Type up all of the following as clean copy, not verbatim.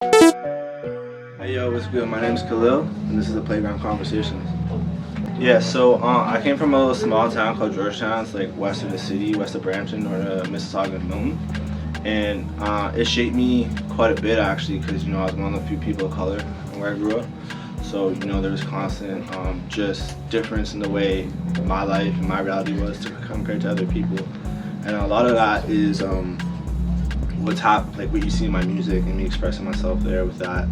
Hey yo, what's good? My name's Khalil, and this is the Playground Conversations. Yeah, so I came from a little small town called Georgetown. It's like west of the city, west of Brampton, or Mississauga and Milton. And it shaped me quite a bit actually, because I was one of the few people of color where I grew up. So there was constant just difference in the way my life and my reality was compared to other people, and a lot of that is like what you see in my music and me expressing myself there with that.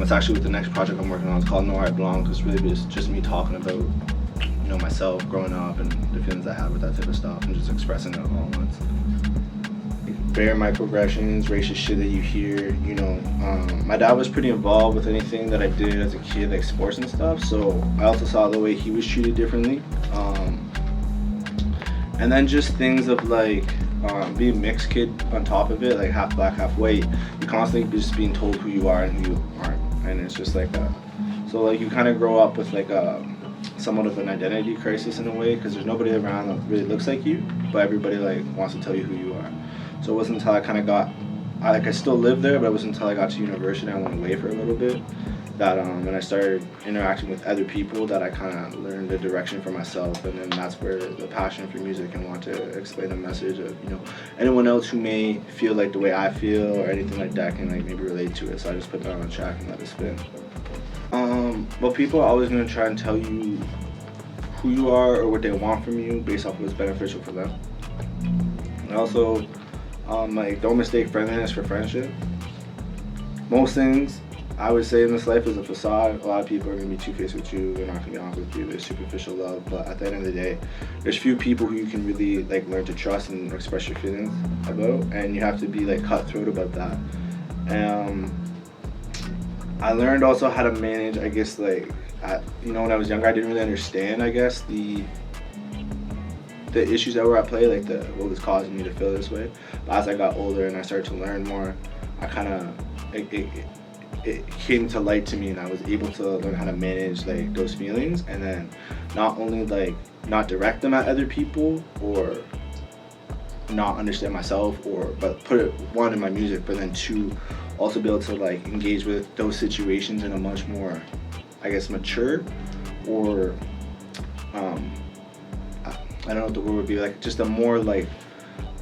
It's actually with the next project I'm working on. It's called No I Belong, because really it's just me talking about myself growing up and the feelings I had with that type of stuff, and just expressing it all at once. Bare microaggressions, racist shit that you hear. My dad was pretty involved with anything that I did as a kid, like sports and stuff. So I also saw the way he was treated differently. And then just things of like being a mixed kid on top of it, like half black, half white. You're constantly just being told who you are and who you aren't, and it's just like so like you kind of grow up with like somewhat of an identity crisis in a way, because there's nobody around that really looks like you, but everybody like wants to tell you who you are. So it wasn't until I kind of I still live there, but it wasn't until I got to university, I went away for a little bit, that when I started interacting with other people, that I kind of learned the direction for myself, and then that's where the passion for music and want to explain the message of anyone else who may feel like the way I feel or anything like that can like maybe relate to it. So I just put that on a track and let it spin. Well, people are always gonna try and tell you who you are or what they want from you based off of what's beneficial for them. And also, like, don't mistake friendliness for friendship. Most things I would say in this life is a facade. A lot of people are gonna be two-faced with you. They're not gonna be honest with you. There's superficial love, but at the end of the day, there's few people who you can really like learn to trust and express your feelings about, and you have to be like cutthroat about that. I learned also how to manage. I guess like when I was younger, I didn't really understand. I guess the issues that were at play, like what was causing me to feel this way. But as I got older and I started to learn more, I kind of it came to light to me, and I was able to learn how to manage like those feelings, and then not only like not direct them at other people or not understand myself, but put it one in my music, but then two, also be able to like engage with those situations in a much more, I guess, mature, or I don't know what the word would be, like just a more like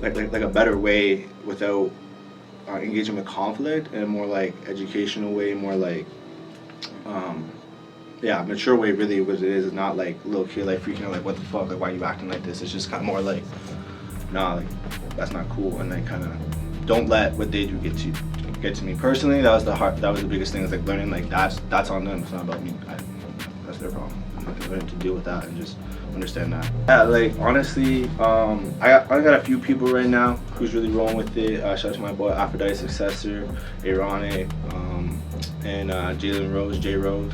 a better way without engaging with conflict, in a more like educational way, more like mature way. Really what it is not like little kid like freaking out like what the fuck, like why are you acting like this. It's just kind of more like nah, like that's not cool, and like kind of don't let what they do get to me personally. That was the biggest thing, is like learning like that's on them, it's not about me. That's their problem. I learned to deal with that and just understand that. Yeah, like honestly, I got a few people right now who's really rolling with it. Shout out to my boy Aphrodite Successor, Ironic, and Jalen Rose, J Rose.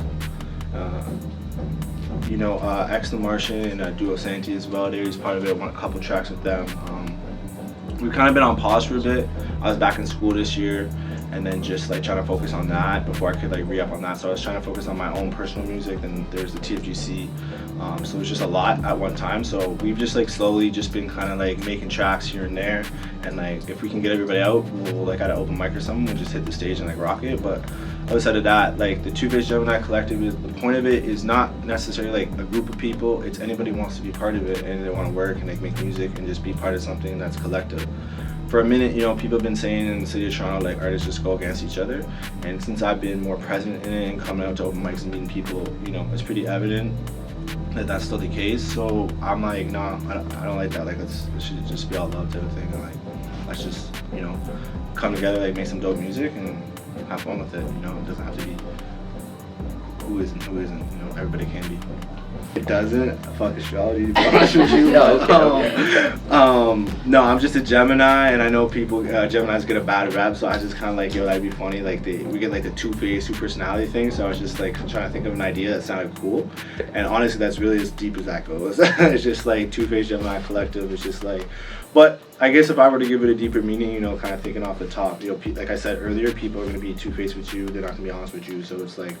X the Martian and Duo Santi as well. He's part of it. Won a couple tracks with them. We've kind of been on pause for a bit. I was back in school this year, and then just like trying to focus on that before I could like re-up on that. So I was trying to focus on my own personal music. Then there's the TFGC. So it was just a lot at one time. So we've just like slowly just been kind of like making tracks here and there. And like if we can get everybody out, we'll like at an open mic or something, we'll just hit the stage and like rock it. But outside of that, like the Two-Faced Gemini Collective, the point of it is not necessarily like a group of people. It's anybody who wants to be part of it and they want to work and like make music and just be part of something that's collective. For a minute, people have been saying in the city of Toronto, like artists just go against each other. And since I've been more present in it and coming out to open mics and meeting people, it's pretty evident that that's still the case. So I'm like, nah, I don't like that. Like it should just be all love type of thing. And like let's just come together, like make some dope music and have fun with it. It doesn't have to be who is and who isn't. Everybody can be. It doesn't. Fuck astrology, to be honest with you. No, I'm just a Gemini, and I know people, Geminis get a bad rep, so I just kind of like, that'd be funny. Like we get like the two-faced, two-personality thing. So I was just like trying to think of an idea that sounded cool, and honestly, that's really as deep as that goes. It's just like Two-Faced Gemini Collective. It's just like, but I guess if I were to give it a deeper meaning, kind of thinking off the top, like I said earlier, people are gonna be two-faced with you. They're not gonna be honest with you. So it's like,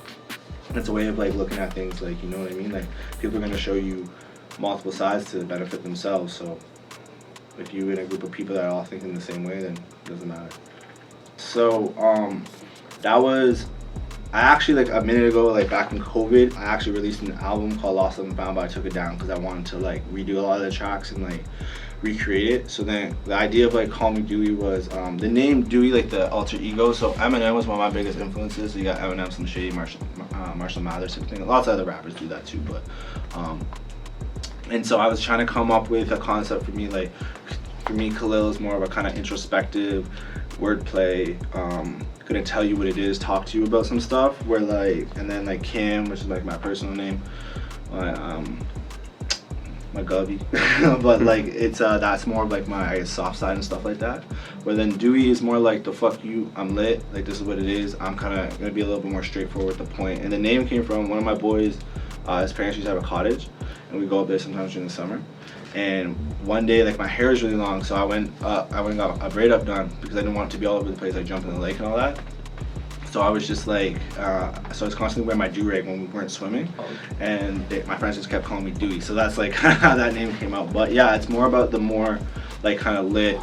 it's a way of like looking at things, like, you know what I mean? Like people are gonna show you multiple sides to benefit themselves. So if you're in a group of people that are all thinking the same way, then it doesn't matter. So That was, I actually, like a minute ago, like back in COVID, I actually released an album called Lost and Found, but I took it down because I wanted to like redo a lot of the tracks and like recreate it. So then the idea of like Call Me Duey was the name Duey, like the alter ego. So Eminem was one of my biggest influences. So you got Eminem, Slim Shady, Marshall Mathers, type of thing. Lots of other rappers do that too, but and so I was trying to come up with a concept for me. Like for me, Khalil is more of a kind of introspective wordplay. Gonna tell you what it is, talk to you about some stuff. Where like, and then like Kim, which is like my personal name, my gubby, but like it's that's more of like my, I guess, soft side and stuff like that. Where then Duey is more like the fuck you, I'm lit, like this is what it is. I'm kind of gonna be a little bit more straightforward with the point. And the name came from one of my boys. His parents used to have a cottage, and we go up there sometimes during the summer. And one day, like my hair is really long, so I went and got a braid up done because I didn't want it to be all over the place, like jumping in the lake and all that. So I was just like, so I was constantly wearing my do-rag when we weren't swimming, and my friends just kept calling me Duey. So that's like how that name came out. But yeah, it's more about the more like kind of lit,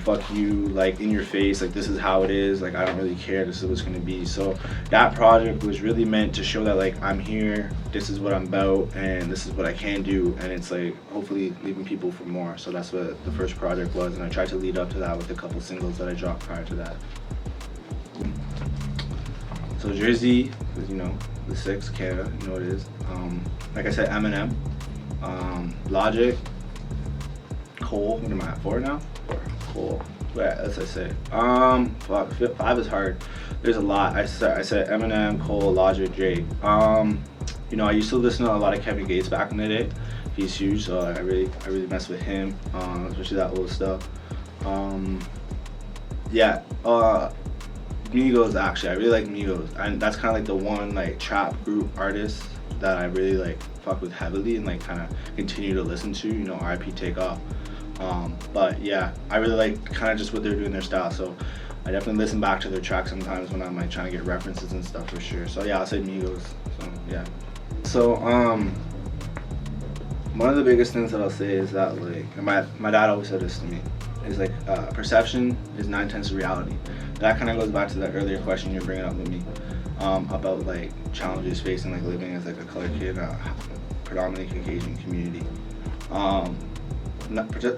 fuck you, like in your face, like this is how it is, like I don't really care, this is what's gonna be. So that project was really meant to show that like I'm here, this is what I'm about, and this is what I can do, and it's like hopefully leaving people for more. So that's what the first project was, and I tried to lead up to that with a couple singles that I dropped prior to that. So Jersey, because you know, the 6, Canada, you know what it is. Like I said, Eminem, Logic, Cole, what am I at, 4 now? 4, Cole, yeah, that's what I say. Fuck, 5 is hard. There's a lot. I said Eminem, Cole, Logic, Drake. You know, I used to listen to a lot of Kevin Gates back in the day. He's huge, so I really mess with him, especially that old stuff. Yeah, Migos, actually, I really like Migos, and that's kind of like the one like trap group artist that I really like fuck with heavily and like kind of continue to listen to. You know, R.I.P. Takeoff. But yeah, I really like kind of just what they're doing, their style. So I definitely listen back to their tracks sometimes when I'm like trying to get references and stuff for sure. So yeah, I'll say Migos. So yeah. So one of the biggest things that I'll say is that like, and my dad always said this to me, is like perception is 9/10 of reality. That kind of goes back to that earlier question you were bringing up with me about like challenges facing like living as like a colored kid in a predominantly Caucasian community.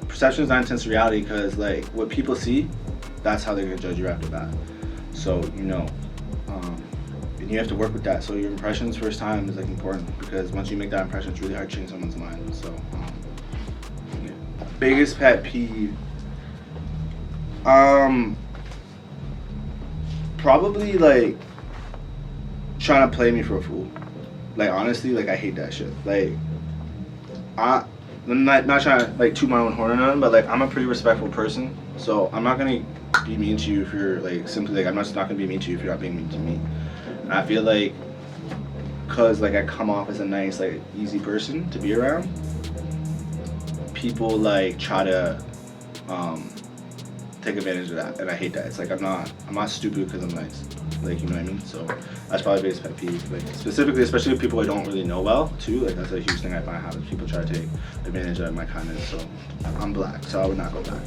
Perception is 9/10 of reality because like what people see, that's how they're gonna judge you after that. So you know, and you have to work with that. So your impressions first time is like important because once you make that impression, it's really hard to change someone's mind. So yeah. Biggest pet peeve. Probably like trying to play me for a fool. Like honestly, like I hate that shit. Like I'm not trying to like toot my own horn or nothing, but like I'm a pretty respectful person, so I'm not gonna be mean to you if you're like simply like I'm just not gonna be mean to you if you're not being mean to me. And I feel like cause like I come off as a nice like easy person to be around, people like try to take advantage of that, and I hate that. It's like I'm not stupid because I'm nice, like you know what I mean. So that's probably the biggest pet peeve. Like specifically, especially with people I don't really know well too. Like that's a huge thing I find happens. People try to take advantage of my kindness. So I'm black, so I would not go back.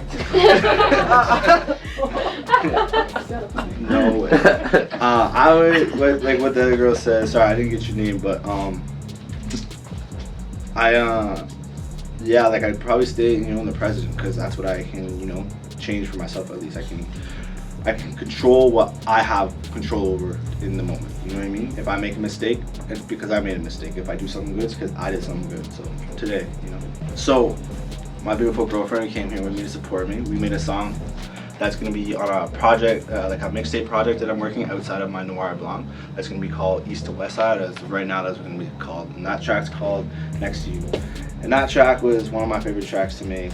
No way. I would like what the other girl said. Sorry, I didn't get your name, but yeah, like I'd probably stay, you know, in the present because that's what I can, you know, change for myself. At least I can control what I have control over in the moment. You know what I mean? If I make a mistake, it's because I made a mistake. If I do something good, it's because I did something good. So today, you know. So my beautiful girlfriend came here with me to support me. We made a song that's gonna be on a project, like a mixtape project that I'm working outside of my Noir Blanc. That's gonna be called East to West Side. As right now, that's what it's gonna be called. And that track's called Next to You. And that track was one of my favorite tracks to make.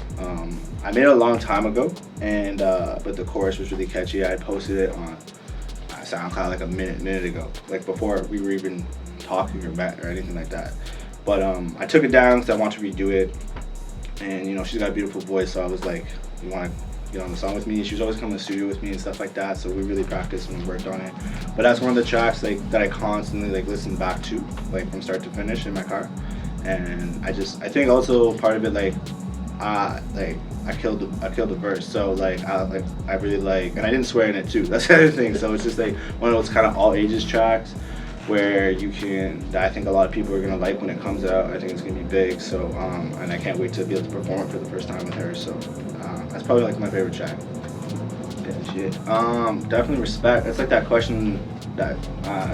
I made it a long time ago, and but the chorus was really catchy. I posted it on SoundCloud like a minute ago, like before we were even talking or met or anything like that. But I took it down because I want to redo it, and you know she's got a beautiful voice, so I was like, you want to get on the song with me? She was always coming to the studio with me and stuff like that, so we really practiced and we worked on it. But that's one of the tracks like that I constantly like listen back to, like from start to finish in my car. And I think also part of it, like like I killed the verse. So like I really like, and I didn't swear in it too. That's the other thing. So it's just like one of those kind of all ages tracks where you can, that I think a lot of people are gonna like when it comes out. I think it's gonna be big. So and I can't wait to be able to perform it for the first time with her. So that's probably like my favorite track. Yeah, shit. Definitely respect. It's like that question that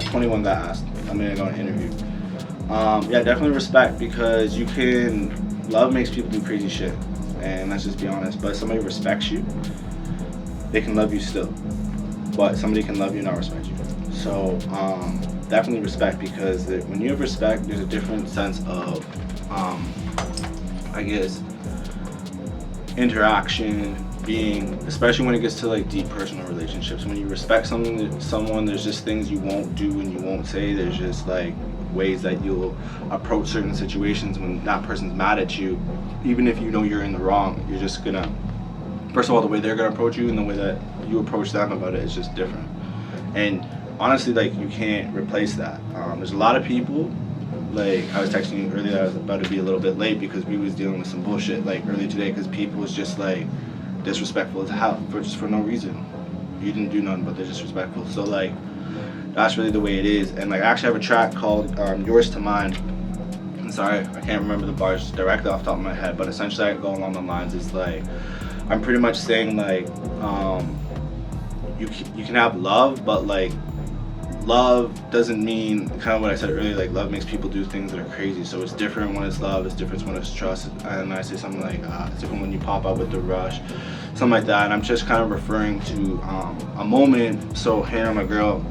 21 got asked a minute ago in an interview. Yeah, definitely respect, because you can, love makes people do crazy shit, and let's just be honest. But if somebody respects you, they can love you still. But somebody can love you and not respect you. So definitely respect, because when you have respect, there's a different sense of, I guess, interaction, being, especially when it gets to like deep personal relationships. When you respect someone, there's just things you won't do and you won't say. There's just like ways that you'll approach certain situations when that person's mad at you. Even if you know you're in the wrong, you're just gonna, first of all, the way they're gonna approach you and the way that you approach them about it is just different. And honestly, like, you can't replace that. There's a lot of people, like I was texting you earlier, I was about to be a little bit late because we was dealing with some bullshit like earlier today, because people was just like disrespectful as hell for no reason. You didn't do nothing, but they're disrespectful. So like, that's really the way it is. And like, I actually have a track called Yours to Mine. I'm sorry, I can't remember the bars directly off the top of my head, but essentially I go along the lines is like, I'm pretty much saying like, you can have love, but like, love doesn't mean, kind of what I said earlier, like love makes people do things that are crazy. So it's different when it's love, it's different when it's trust. And I say something like, it's different when you pop out with the rush, something like that. And I'm just kind of referring to a moment. So Hannah, my girl,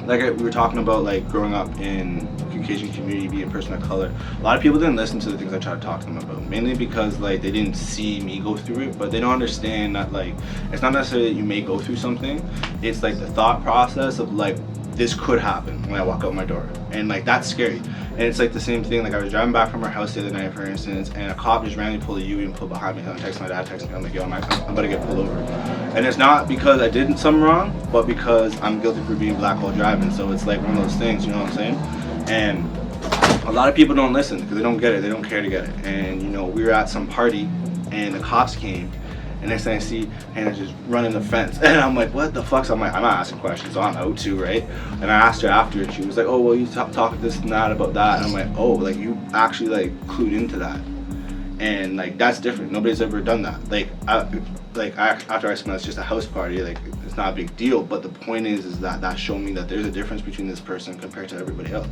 like we were talking about, like growing up in Caucasian community, being a person of color, a lot of people didn't listen to the things I tried to talk to them about, mainly because like they didn't see me go through it. But they don't understand that like, it's not necessarily that you may go through something, it's like the thought process of like, this could happen when I walk out my door, and like that's scary. And it's like the same thing, like I was driving back from our house the other night, for instance, and a cop just randomly pulled a U and pulled behind me. And I texted my dad, texted me, I'm like, yo, I'm about to get pulled over. And it's not because I did something wrong, but because I'm guilty for being black while driving. So it's like one of those things, you know what I'm saying? And a lot of people don't listen because they don't get it, they don't care to get it. And you know, we were at some party and the cops came, and next thing I see Hannah just running the fence, and I'm like, what the fuck? So I'm like, I'm not asking questions, so I'm out too, right? And I asked her after, and she was like, oh, well, you talk this and that about that. And I'm like, oh, like you actually like clued into that. And like, that's different. Nobody's ever done that. After I explained, it's just a house party, like it's not a big deal. But the point is that showed me that there's a difference between this person compared to everybody else.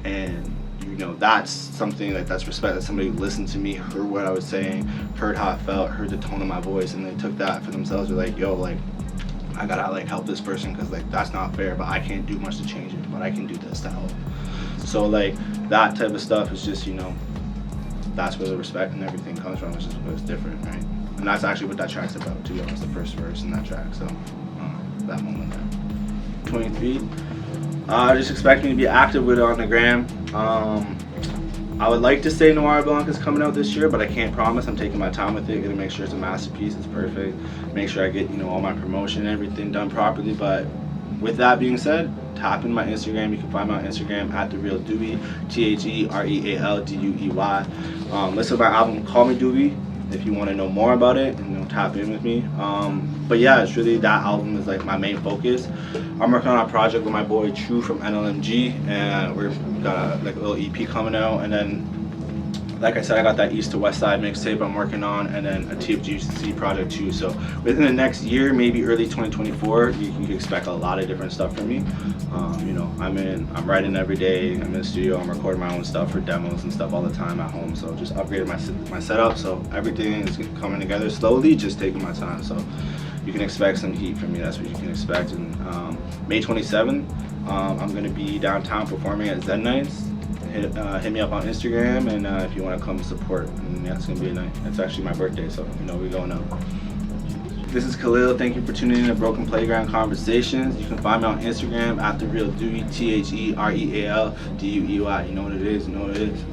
And you know, that's something like, that's respect, that somebody listened to me, heard what I was saying, heard how I felt, heard the tone of my voice, and they took that for themselves. They're like, yo, like I gotta like help this person, because like that's not fair, but I can't do much to change it, but I can do this to help. So like that type of stuff is just, you know, that's where the respect and everything comes from. It's just, it's different, right? And that's actually what that track's about, to be honest, the first verse in that track. So that moment there. 23. Just expect me to be active with it on the gram. I would like to say Noir Blanc is coming out this year, but I can't promise. I'm taking my time with it, gonna make sure it's a masterpiece, it's perfect, make sure I get, you know, all my promotion and everything done properly. But with that being said, tap in my Instagram. You can find me on Instagram at @TheRealDuey, TheRealDuey. Listen to my album Call Me Duey if you want to know more about it, and, you know, tap in with me. But yeah, it's really, that album is like my main focus. I'm working on a project with my boy True from NLMG, and we've got a little EP coming out. And then, like I said, I got that East to West Side mixtape I'm working on, and then a TFGC project too. So within the next year, maybe early 2024, you can expect a lot of different stuff from me. You know, I'm writing every day. I'm in the studio. I'm recording my own stuff for demos and stuff all the time at home. So just upgraded my setup. So everything is coming together slowly, just taking my time. So you can expect some heat from me. That's what you can expect. And May 27th, I'm gonna be downtown performing at Zen Nights. Hit me up on Instagram, and if you want to come support, and yeah, it's gonna be a night. It's actually my birthday, so you know we're going out. This is Khalil. Thank you for tuning in to Broken Playground Conversations. You can find me on Instagram at @TheRealDuey, TheRealDuey. You know what it is. You know what it is.